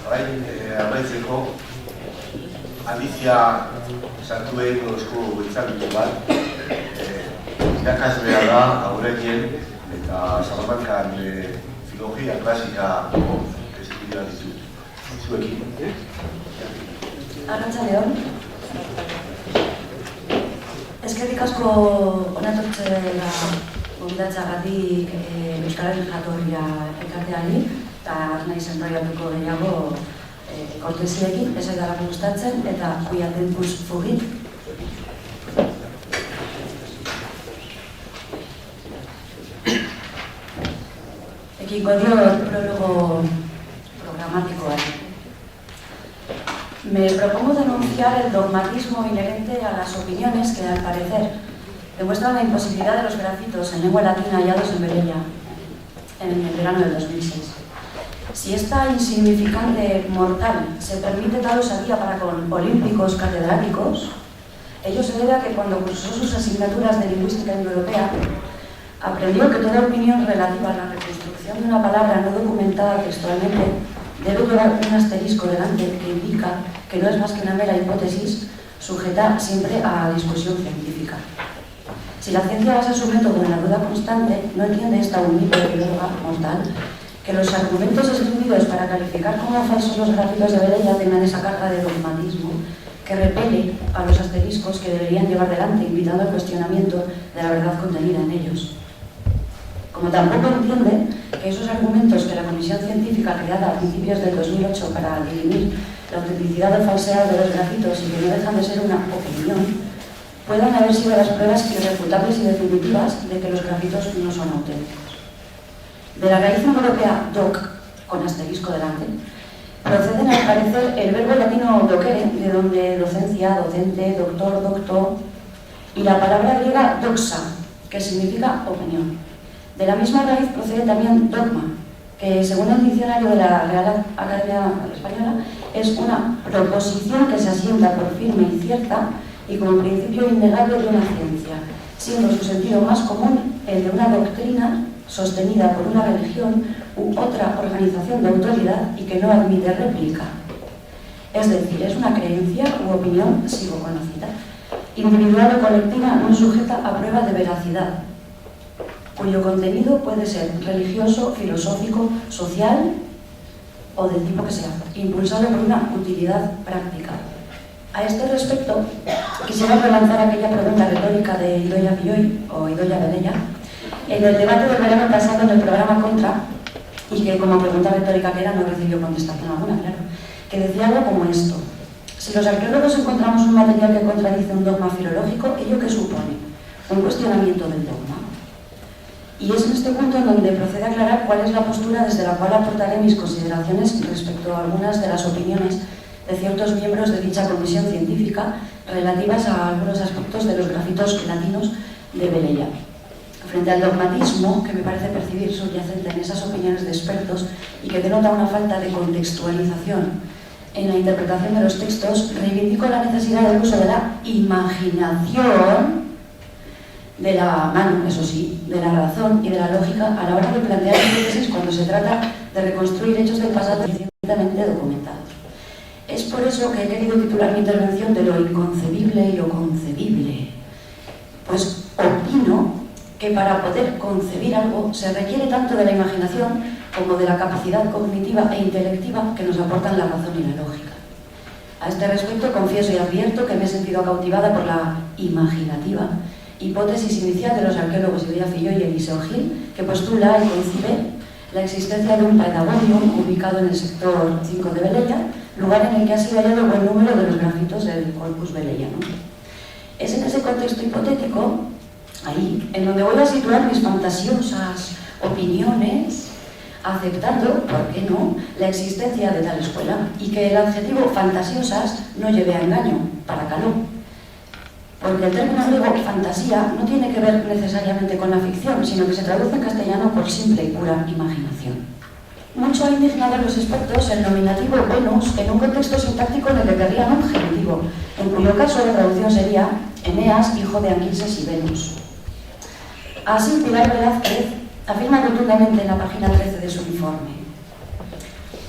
Orain, amaitzeko, Alicia sartuen eusko itzaldi bat, irakaslea da aurrekien eta Salamankan filologia klasikako estudia ditut. Zuekin. Arratsaldeon. Eskerrik asko onatortzera gonbidatzeagatik Euskararen jatorria elkarteari eta naiz enroiatuko gehiago kortesiekin, ez zaidalako gustatzen eta kuiaten pus fugit. Ekingo diot prólogo programáticoari. Me propongo denunciar el dogmatismo inherente a las opiniones que, al parecer, demuestran la imposibilidad de los grafitos en lengua latina hallados en Velella en el verano del 2006. Si esta insignificante mortal se permite tal osadía para con olímpicos catedráticos, ello se debe a que cuando cursó sus asignaturas de lingüística indoeuropea, aprendió que toda opinión relativa a la reconstrucción de una palabra no documentada textualmente debe llevar un asterisco delante que indica que no es más que una mera hipótesis sujeta siempre a discusión científica. Si la ciencia basa su método en la duda constante, no entiende esta humilde filóloga mortal que los argumentos esgrimidos para calificar como falsos los grafitos de Velella tengan esa carga de dogmatismo que repele a los asteriscos que deberían llevar delante, invitando al cuestionamiento de la verdad contenida en ellos. Como tampoco entiende que esos argumentos que la Comisión Científica creada a principios del 2008 para dirimir la autenticidad o falsedad de los grafitos y que no dejan de ser una opinión, puedan haber sido las pruebas irrefutables y definitivas de que los grafitos no son auténticos. De la raíz europea doc, con asterisco delante, proceden al parecer el verbo latino docere, de donde docencia, docente, doctor, doctor, y la palabra griega doxa, que significa opinión. De la misma raíz procede también dogma, que según el diccionario de la Real Academia Española es una proposición que se asienta por firme y cierta y como principio innegable de una ciencia, siendo su sentido más común el de una doctrina sostenida por una religión u otra organización de autoridad y que no admite réplica. Es decir, es una creencia u opinión psicoconocida, individual o colectiva no sujeta a prueba de veracidad, cuyo contenido puede ser religioso, filosófico, social o del tipo que sea, impulsado por una utilidad práctica. A este respecto, quisiera relanzar aquella pregunta retórica de Idoia Filloy o Idoia Velella en el debate del verano pasado en el programa Contra, y que como pregunta retórica que era no recibió contestación alguna, claro, que decía algo como esto: si los arqueólogos encontramos un material que contradice un dogma filológico, ¿ello qué supone? Un cuestionamiento del dogma. Y es en este punto en donde procede a aclarar cuál es la postura desde la cual aportaré mis consideraciones respecto a algunas de las opiniones de ciertos miembros de dicha comisión científica relativas a algunos aspectos de los grafitos latinos de Velella. Frente al dogmatismo que me parece percibir subyacente en esas opiniones de expertos y que denota una falta de contextualización en la interpretación de los textos, reivindico la necesidad del uso de la imaginación, de la mano, eso sí, de la razón y de la lógica a la hora de plantear hipótesis cuando se trata de reconstruir hechos del pasado recientemente documentados. Es por eso que he querido titular mi intervención de lo inconcebible y lo concebible. Pues opino que para poder concebir algo se requiere tanto de la imaginación como de la capacidad cognitiva e intelectiva que nos aportan la razón y la lógica. A este respecto confieso y advierto que me he sentido cautivada por la imaginativa hipótesis inicial de los arqueólogos Idoia Filloy y Eliseo Gil, que postula y concibe la existencia de un pedagonium ubicado en el sector 5 de Velella, lugar en el que ha sido hallado buen número de los grafitos del corpus velellano. Es en ese contexto hipotético, ahí, en donde voy a situar mis fantasiosas opiniones, aceptando, ¿por qué no?, la existencia de tal escuela y que el adjetivo fantasiosas no lleve a engaño, para caló. Porque el término griego fantasía no tiene que ver necesariamente con la ficción, sino que se traduce en castellano por simple y pura imaginación. Mucho ha indignado a los expertos el nominativo Venus en un contexto sintáctico en el que querrían un genitivo, en cuyo caso la traducción sería Eneas, hijo de Anquises y Venus. Así, Pilar Velázquez afirma rotundamente en la página 13 de su informe: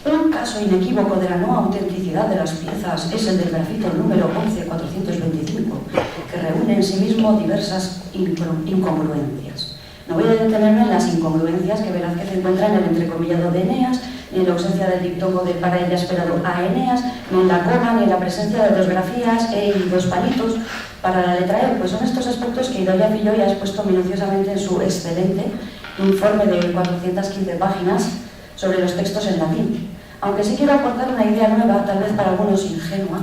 Un caso inequívoco de la no autenticidad de las piezas es el del grafito número 11425, que reúne en sí mismo diversas incongruencias. No voy a detenerme en las incongruencias que Velázquez encuentra en el entrecomillado de Eneas, ni en la ausencia del diptongo del para ella esperado a Eneas, ni en la coma, ni en la presencia de dos grafías y dos palitos para la letra E, pues son estos aspectos que Idoia Filloy ha expuesto minuciosamente en su excelente informe de 415 páginas sobre los textos en latín. Aunque sí quiero aportar una idea nueva, tal vez para algunos ingenua,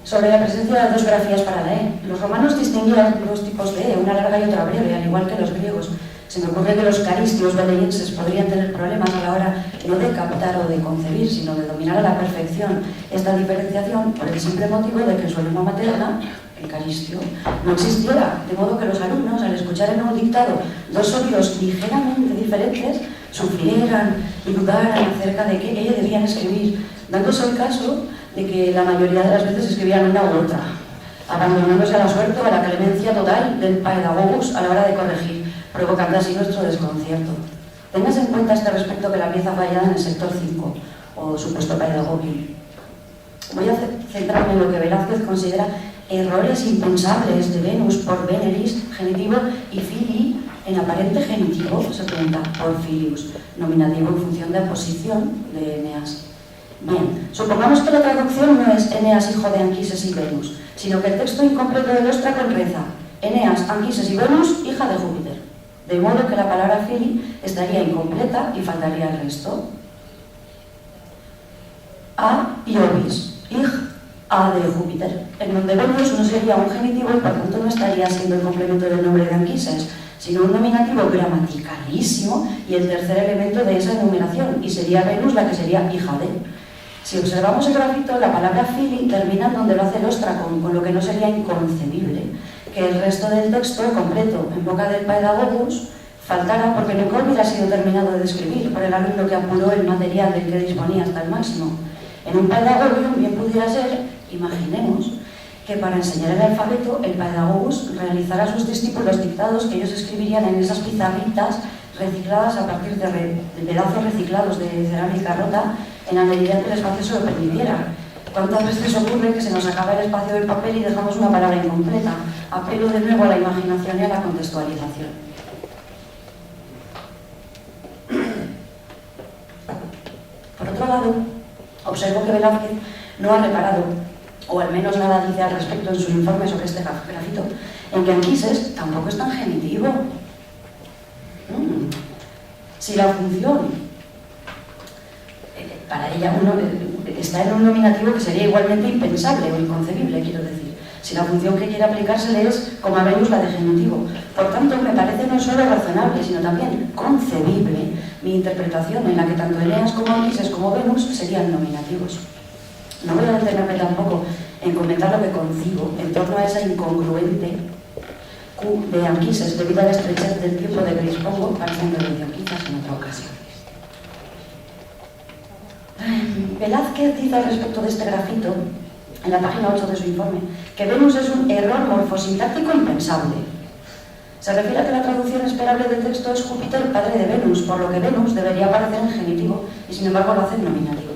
sobre la presencia de dos grafías para la E. Los romanos distinguían dos tipos de E, una larga y otra breve, al igual que los griegos. Se me ocurre que los caristios beleyenses podrían tener problemas a la hora no de captar o de concebir, sino de dominar a la perfección esta diferenciación por el simple motivo de que en su lengua materna, el caristio, no existiera, de modo que los alumnos, al escuchar en un dictado dos sonidos ligeramente diferentes, sufrieran y dudaran acerca de qué debían escribir, dándose el caso de que la mayoría de las veces escribían una u otra, abandonándose a la suerte o a la clemencia total del pedagogus a la hora de corregir, provocando así nuestro desconcierto. Tengas en cuenta a este respecto que la pieza fallada en el sector 5, o supuesto pedagogio. Voy a centrarme en lo que Velázquez considera errores impensables de Venus por Veneris, genitivo, y Fili, en aparente genitivo, se pregunta, por Filius, nominativo en función de oposición de Eneas. Bien, supongamos que la traducción no es Eneas, hijo de Anquises y Venus, sino que el texto incompleto de Oestracon reza Eneas, Anquises y Venus, hija de Júpiter. De modo que la palabra Fili estaría incompleta y faltaría el resto. A y Ovis, A de Júpiter, en donde Venus no sería un genitivo y por tanto no estaría siendo el complemento del nombre de Anquises, sino un nominativo gramaticalísimo y el tercer elemento de esa enumeración, y sería Venus la que sería hija de. Si observamos el grafito, la palabra Fili termina donde lo hace el Oestracon, con lo que no sería inconcebible que el resto del texto completo, en boca del pedagogus, faltara porque nunca hubiera sido terminado de escribir por el alumno que apuró el material del que disponía hasta el máximo. En un pedagogium bien pudiera ser, imaginemos, que para enseñar el alfabeto, el pedagogus realizara a sus discípulos dictados que ellos escribirían en esas pizarritas recicladas a partir de pedazos reciclados de cerámica rota en la medida que el espacio se lo permitiera. ¿Cuántas veces ocurre que se nos acaba el espacio del papel y dejamos una palabra incompleta? Apelo de nuevo a la imaginación y a la contextualización. Por otro lado, observo que Velázquez no ha reparado, o al menos nada dice al respecto en su informe sobre este grafito, en que Anquises tampoco es tan genitivo. Si la función para ella está en un nominativo que sería igualmente impensable o inconcebible, quiero decir. Si la función que quiere aplicársele es, como a Venus, la de genitivo. Por tanto, me parece no solo razonable, sino también concebible mi interpretación en la que tanto Eneas como Anquises como Venus serían nominativos. No voy a detenerme tampoco en comentar lo que concibo en torno a esa incongruente Q de Anquises debido a la estrechez del tiempo de que dispongo, partiéndolo de Anquises en otra ocasión. Velázquez dice al respecto de este grafito, en la página 8 de su informe, que Venus es un error morfosintáctico impensable. Se refiere a que la traducción esperable del texto es Júpiter, padre de Venus, por lo que Venus debería aparecer en genitivo y sin embargo lo hace en nominativo.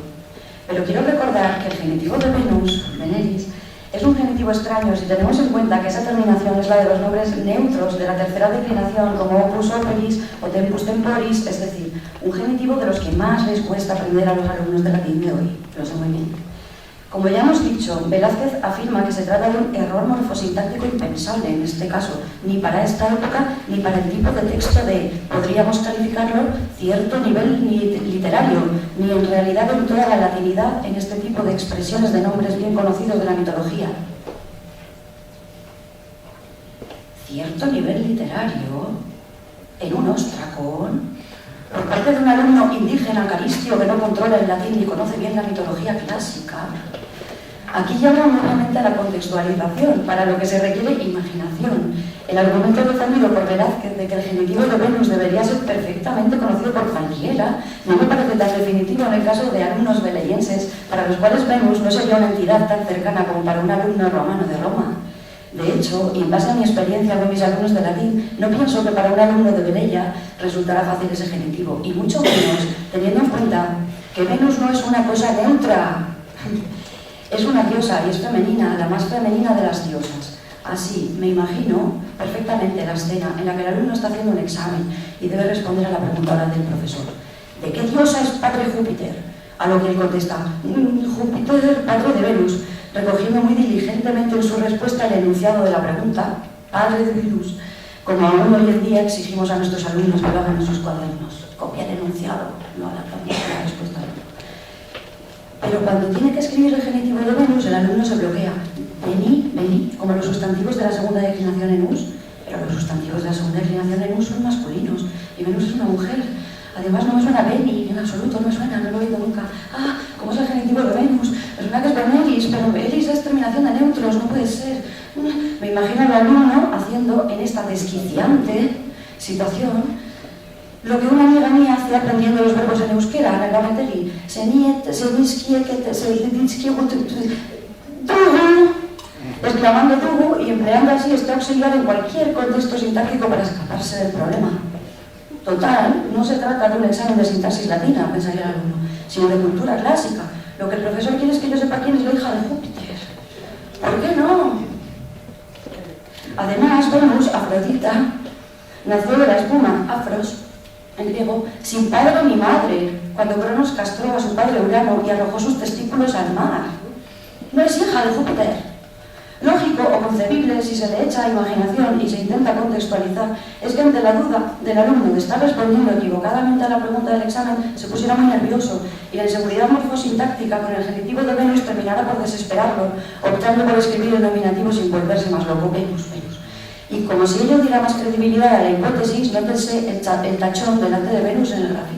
Pero quiero recordar que el genitivo de Venus, Veneris, es un genitivo extraño si tenemos en cuenta que esa terminación es la de los nombres neutros de la tercera declinación, como opus operis o tempus temporis, es decir, un genitivo de los que más les cuesta aprender a los alumnos de latín de hoy. Lo sé muy bien. Como ya hemos dicho, Velázquez afirma que se trata de un error morfosintáctico impensable en este caso, ni para esta época ni para el tipo de texto de, podríamos calificarlo, cierto nivel literario, ni en realidad en toda la latinidad en este tipo de expresiones de nombres bien conocidos de la mitología. Cierto nivel literario en un Oestracon, por parte de un alumno indígena caristio que no controla el latín ni conoce bien la mitología clásica. Aquí llamo nuevamente a la contextualización, para lo que se requiere imaginación. El argumento defendido por Velázquez de que el genitivo de Venus debería ser perfectamente conocido por cualquiera no me parece tan definitivo en el caso de alumnos veleyenses, para los cuales Venus no sería una entidad tan cercana como para un alumno romano de Roma. De hecho, y en base a mi experiencia con mis alumnos de latín, no pienso que para un alumno de Velella resultará fácil ese genitivo, y mucho menos teniendo en cuenta que Venus no es una cosa neutra, es una diosa y es femenina, la más femenina de las diosas. Así me imagino perfectamente la escena en la que el alumno está haciendo un examen y debe responder a la pregunta oral del profesor. ¿De qué diosa es padre Júpiter? A lo que él contesta, Júpiter, padre de Venus, recogiendo muy diligentemente en su respuesta el enunciado de la pregunta, padre de Venus, como aún hoy en día exigimos a nuestros alumnos que lo hagan en sus cuadernos. Copia el enunciado, no la respuesta. Pero cuando tiene que escribir el genitivo de Venus, el alumno se bloquea. Vení, como los sustantivos de la segunda declinación en us, pero los sustantivos de la segunda declinación en us son masculinos, y Venus es una mujer. Además no me suena Beni, en absoluto, no me suena, no lo he oído nunca. Ah, ¿cómo es el genitivo de Venus? Me suena que es Benelis, pero Elis es terminación de neutros, no puede ser. Me imagino al alumno haciendo en esta desquiciante situación lo que una amiga mía hace aprendiendo los verbos en euskera, en el Gameteli. Exclamando tugu y empleando así este auxiliar en cualquier contexto sintáctico para escaparse del problema. Total, no se trata de un examen de sintaxis latina, pensaría el alumno, sino de cultura clásica. Lo que el profesor quiere es que yo sepa quién es la hija de Júpiter. ¿Por qué no? Además, Venus, Afrodita, nació de la espuma, afros, en griego, sin padre ni madre, cuando Cronos castró a su padre Urano y arrojó sus testículos al mar. No es hija de Júpiter. Lógico o concebible, si se le echa imaginación y se intenta contextualizar, es que ante la duda del alumno de estar respondiendo equivocadamente a la pregunta del examen se pusiera muy nervioso y la inseguridad morfosintáctica con el genitivo de Venus terminara por desesperarlo, optando por escribir el nominativo sin volverse más loco. Venus. Y como si ello diera más credibilidad a la hipótesis, nótense el tachón delante de Venus en el gráfico.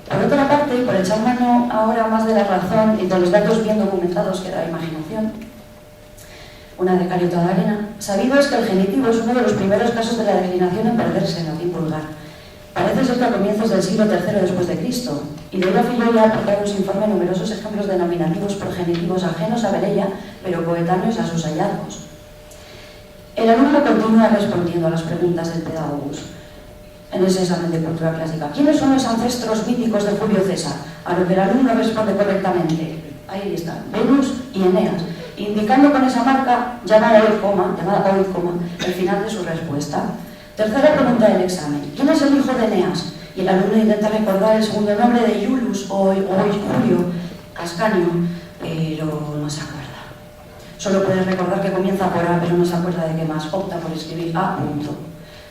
Por otra parte, y por echar mano ahora más de la razón y de los datos bien documentados que da la imaginación, una de cal y otra de arena, sabido es que el genitivo es uno de los primeros casos de la declinación en perderse en latín vulgar. Parece ser que a comienzos del siglo III después de Cristo, y de una Filoia aplicaron en su informe numerosos ejemplos de nominativos progenitivos ajenos a Verella, pero coetáneos a sus hallazgos. El alumno continúa respondiendo a las preguntas del Pedagogus en ese examen de cultura clásica. ¿Quiénes son los ancestros míticos de Julio César? A lo que el alumno responde correctamente. Ahí están, Venus y Eneas, indicando con esa marca, llamada oid coma, el final de su respuesta. Tercera pregunta del examen. ¿Quién es el hijo de Eneas? Y el alumno intenta recordar el segundo nombre de Iulus o Julio, Ascanio, pero no se acuerda. Solo puede recordar que comienza por A, pero no se acuerda de qué más. Opta por escribir A.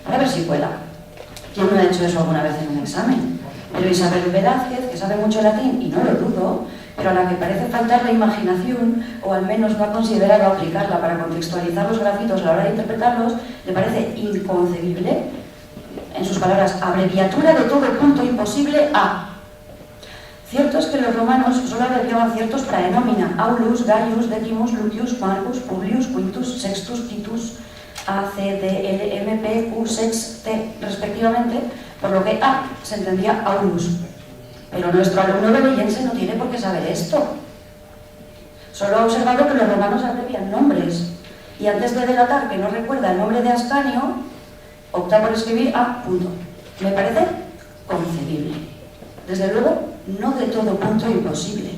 Para ver si cuela. ¿Quién no ha hecho eso alguna vez en un examen? Pero Isabel Velázquez, que sabe mucho latín, y no lo dudo, pero a la que parece faltar la imaginación, o al menos no ha considerado aplicarla para contextualizar los grafitos a la hora de interpretarlos, le parece inconcebible, en sus palabras, abreviatura de todo punto imposible A. Cierto es que los romanos solo abreviaban ciertos praenomina, Aulus, Gaius, Decimus, Lucius, Marcus, Publius, Quintus, Sextus, Titus, A, C, D, L, M, P, Q, Sex, T, respectivamente, por lo que A se entendía Aulus. Pero nuestro alumno belellense no tiene por qué saber esto. Solo ha observado que los romanos abrevian nombres, y antes de delatar que no recuerda el nombre de Ascanio, opta por escribir A. Me parece concebible. Desde luego, no de todo punto imposible.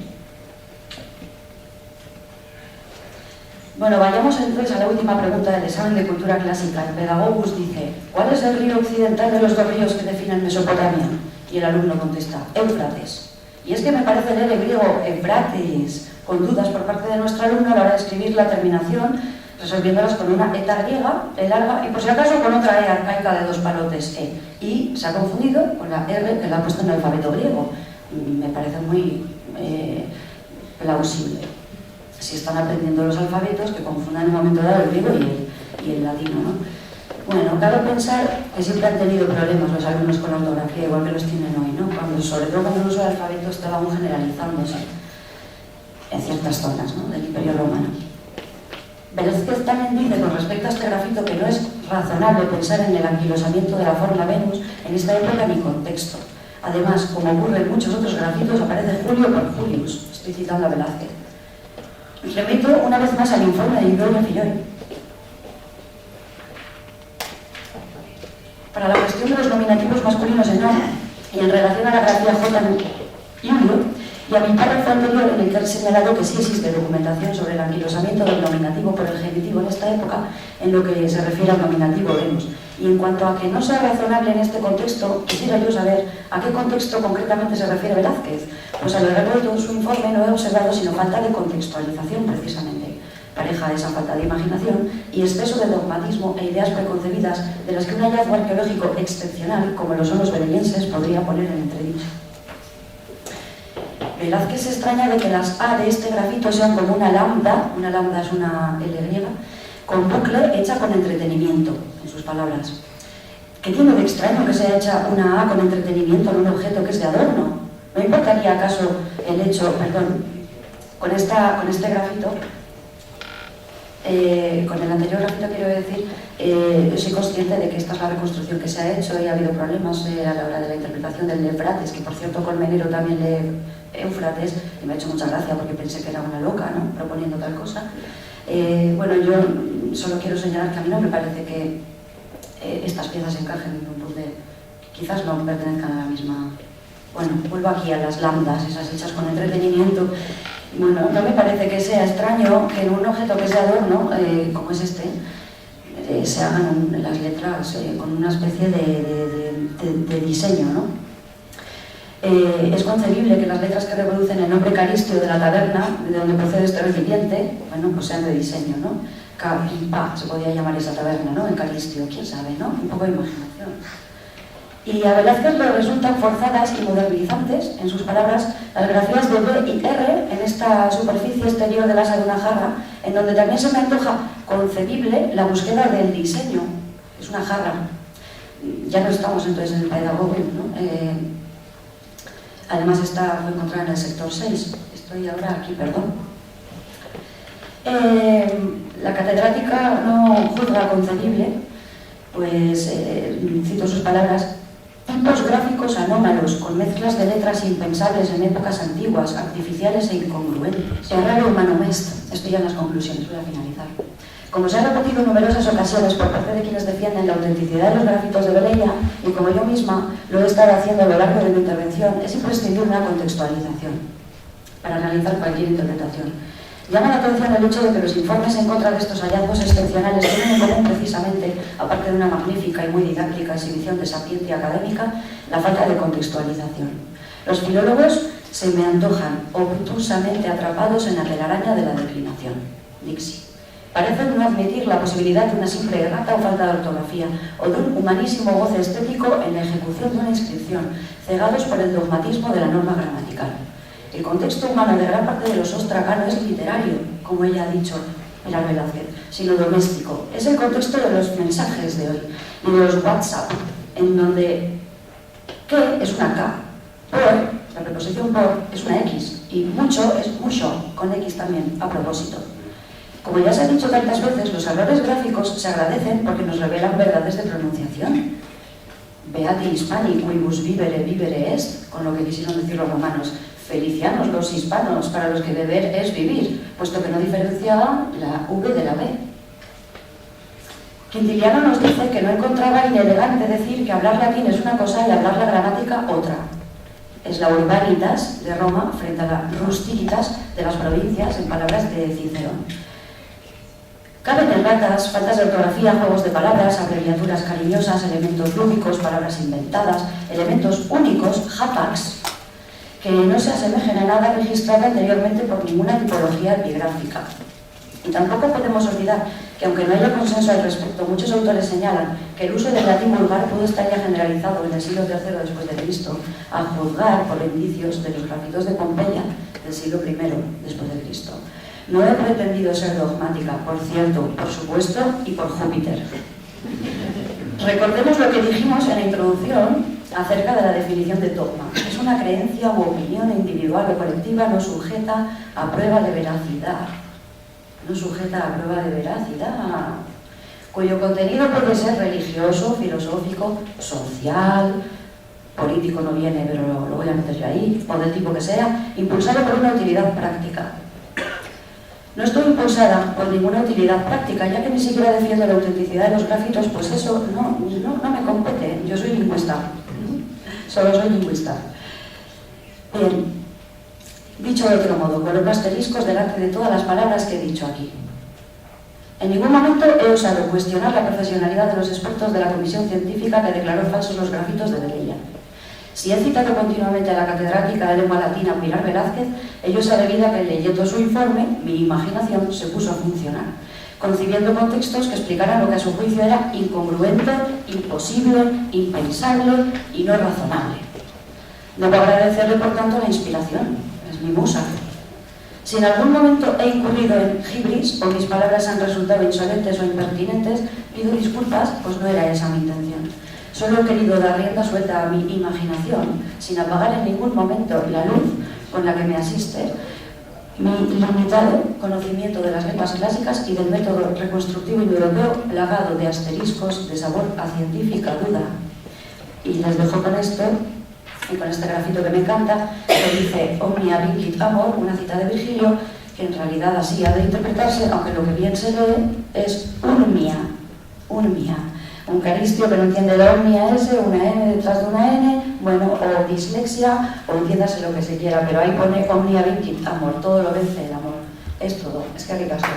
Bueno, vayamos entonces a la última pregunta del examen de cultura clásica. El Pedagogus dice, ¿cuál es el río occidental de los dos ríos que definen Mesopotamia? Y el alumno contesta, Éufrates. Y es que me parece leer el griego Éufrates con dudas por parte de nuestro alumno a la hora de escribir la terminación, resolviéndolas con una eta griega, E larga, y por si acaso con otra E arcaica de dos palotes, E. Y se ha confundido con la R que la ha puesto en el alfabeto griego. Me parece muy plausible. Si están aprendiendo los alfabetos, que confundan en un momento dado el griego y el latino, ¿no? Bueno, cabe pensar que siempre han tenido problemas los alumnos con la ortografía, igual que los tienen hoy, ¿no? Sobre todo cuando el uso del alfabeto estaba aún generalizándose en ciertas zonas, ¿no?, del Imperio Romano. Velázquez también dice con respecto a este grafito que no es razonable pensar en el anquilosamiento de la fórmula Venus en esta época ni contexto. Además, como ocurre en muchos otros grafitos, aparece Julio por Julius. Estoy citando a Velázquez. Repito una vez más al informe de Idoia Filloy. Para la cuestión de los nominativos masculinos en A, y en relación a la grafía J y U, y a mi párrafo anterior en el que he señalado que sí existe documentación sobre el anquilosamiento del nominativo por el genitivo en esta época, en lo que se refiere al nominativo vemos. Y en cuanto a que no sea razonable en este contexto, quisiera yo saber a qué contexto concretamente se refiere Velázquez. Pues a lo largo de todo su informe no he observado sino falta de contextualización, precisamente, pareja a esa falta de imaginación y exceso de dogmatismo e ideas preconcebidas de las que un hallazgo arqueológico excepcional, como lo son los belellenses, podría poner en entredicho. Velázquez se extraña de que las A de este grafito sean como una lambda es una L griega, con bucle hecha con entretenimiento, en sus palabras. ¿Qué tiene de extraño que sea hecha una A con entretenimiento en un objeto que es de adorno? ¿No importaría acaso el hecho, con este grafito, con el anterior grafito quiero decir, soy consciente de que esta es la reconstrucción que se ha hecho y ha habido problemas a la hora de la interpretación del Eufrates, que por cierto Colmenero también lee Éufrates, y me ha hecho mucha gracia porque pensé que era una loca, ¿no?, proponiendo tal cosa. Bueno, yo solo quiero señalar que a mí no me parece que estas piezas encajen en un puzzle, quizás no pertenezcan a la misma. Bueno, vuelvo aquí a las lambdas, esas hechas con entretenimiento. Bueno, no me parece que sea extraño que en un objeto que es de adorno, como es este, se hagan las letras con una especie de diseño, ¿no? Es concebible que las letras que reproducen el nombre caristio de la taberna, de donde procede este recipiente, bueno, pues sean de diseño, ¿no? Ca-y-pa, se podría llamar esa taberna, ¿no?, en caristio, quién sabe, ¿no? Un poco de imaginación. Y a Velázquez le resultan forzadas y modernizantes, en sus palabras, las grafías de B y R en esta superficie exterior del asa de una jarra, en donde también se me antoja concebible la búsqueda del diseño. Es una jarra. Ya no estamos entonces en el pedagogo, ¿no? Además, esta fue encontrada en el sector 6. Estoy ahora aquí, perdón. La catedrática no juzga concebible, pues, cito sus palabras, tipos gráficos anómalos, con mezclas de letras impensables en épocas antiguas, artificiales e incongruentes. Errare humanum est. Estoy ya en las conclusiones, voy a finalizar. Como se ha repetido en numerosas ocasiones por parte de quienes defienden la autenticidad de los grafitos de Velella, y como yo misma lo he estado haciendo a lo largo de mi intervención, es imprescindible una contextualización para analizar cualquier interpretación. Llama la atención el hecho de que los informes en contra de estos hallazgos excepcionales tienen en común precisamente, aparte de una magnífica y muy didáctica exhibición de sapiencia académica, la falta de contextualización. Los filólogos se me antojan obtusamente atrapados en la telaraña de la declinación. Dixi. Parecen no admitir la posibilidad de una simple errata o falta de ortografía, o de un humanísimo goce estético en la ejecución de una inscripción, cegados por el dogmatismo de la norma gramatical. El contexto humano de gran parte de los Ostra no es literario, como ella ha dicho Pilar Velázquez, sino doméstico. Es el contexto de los mensajes de hoy y de los WhatsApp, en donde que es una K, por, la preposición por, es una X, y mucho es mucho, con X también, a propósito. Como ya se ha dicho tantas veces, los errores gráficos se agradecen porque nos revelan verdades de pronunciación. Beati hispani quibus vivere est, con lo que quisieron decir los romanos. Felicianos los hispanos, para los que beber es vivir, puesto que no diferenciaban la V de la B. Quintiliano nos dice que no encontraba inelegante decir que hablar latín es una cosa y hablar la gramática otra. Es la urbanitas de Roma frente a la rusticitas de las provincias, en palabras de Cicerón. Caben erratas, faltas de ortografía, juegos de palabras, abreviaturas cariñosas, elementos lúdicos, palabras inventadas, elementos únicos, hapax, que no se asemejen a nada registrado anteriormente por ninguna tipología epigráfica. Y tampoco podemos olvidar que, aunque no haya consenso al respecto, muchos autores señalan que el uso del latín vulgar pudo estar ya generalizado en el siglo III después de Cristo, a juzgar por indicios de los grafitos de Pompeya del siglo I después de Cristo. No he pretendido ser dogmática, por cierto, por supuesto, y por Júpiter. Recordemos lo que dijimos en la introducción acerca de la definición de dogma. Es una creencia u opinión individual o colectiva no sujeta a prueba de veracidad. No sujeta a prueba de veracidad, cuyo contenido puede ser religioso, filosófico, social, político no viene, pero lo voy a meter yo ahí, o del tipo que sea, impulsado por una utilidad práctica. No estoy impulsada por ninguna utilidad práctica, ya que ni siquiera defiendo la autenticidad de los grafitos, pues eso no me compete. Yo soy lingüista, solo soy lingüista. Bien, dicho de otro modo, coloco asteriscos delante de todas las palabras que he dicho aquí. En ningún momento he osado cuestionar la profesionalidad de los expertos de la comisión científica que declaró falsos los grafitos de Velella. Si he citado continuamente a la catedrática de lengua latina Pilar Velázquez, ello se ha debido a que leyendo su informe, mi imaginación se puso a funcionar, concibiendo contextos que explicaran lo que a su juicio era incongruente, imposible, impensable y no razonable. Debo agradecerle, por tanto, la inspiración, es mi musa. Si en algún momento he incurrido en hibris o mis palabras han resultado insolentes o impertinentes, pido disculpas, pues no era esa mi intención. Solo he querido dar rienda suelta a mi imaginación, sin apagar en ningún momento la luz con la que me asiste mi limitado conocimiento de las lenguas clásicas y del método reconstructivo indoeuropeo plagado de asteriscos de sabor a científica duda. Y les dejo con esto, y con este grafito que me encanta, que dice Omnia vincit amor, una cita de Virgilio, que en realidad así ha de interpretarse, aunque lo que bien se lee es unmia, un caristio que no entiende la omnia S, una N detrás de una N, bueno, o dislexia, o entiéndase lo que se quiera, pero ahí pone omnia vincit amor, todo lo vence el amor, es todo, es que ricasco.